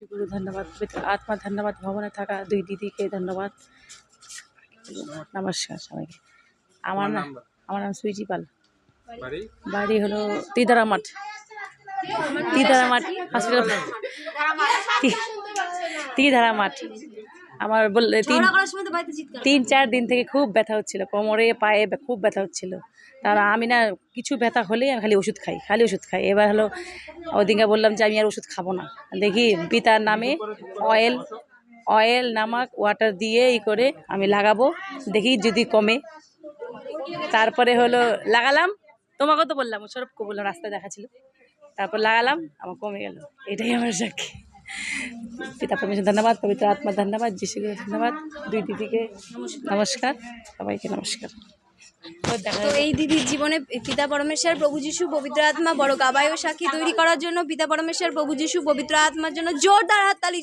গুরু ধন্যবাদ, পবিত্র আত্মা ধন্যবাদ, ভবনে থাকা দুই দিদিকে ধন্যবাদ। নমস্কার সবাইকে। আমার নাম সুইটি পাল। বাড়ি হলো তিদারা মাঠ হসপিটাল, তিদারা মাঠ। আমার বললে 3-4 দিন থেকে খুব ব্যথা হচ্ছিল, কোমরে পায়ে খুব ব্যথা হচ্ছিল। তার আমি না কিছু ব্যথা হলেই আমি খালি ওষুধ খাই। এবার হলো ওদিনকে বললাম যে আমি আর ওষুধ খাবো না, দেখি পিতার নামে অয়েল নামক ওয়াটার দিয়ে করে আমি লাগাবো, দেখি যদি কমে। তারপরে হলো লাগালাম, তোমাকেও তো বললাম, সৌরভকে বললাম, রাস্তায় দেখা ছিল, তারপর লাগালাম, আমার কমে গেল। এটাই আমার সাক্ষী। পিতা পরমেশ্বর ধন্যবাদ, পবিত্র আত্মা ধন্যবাদ, যিশুকে ধন্যবাদ, দুই দিদিকে নমস্কার, সবাইকে নমস্কার। তো এই দিদির জীবনে পিতা পরমেশ্বর, প্রভু যিশু, পবিত্র আত্মা বড় গাবায় ও সাক্ষী তৈরি করার জন্য পিতা পরমেশ্বর, প্রভু যিশু, পবিত্র আত্মার জন্য জোরদার হাততালি।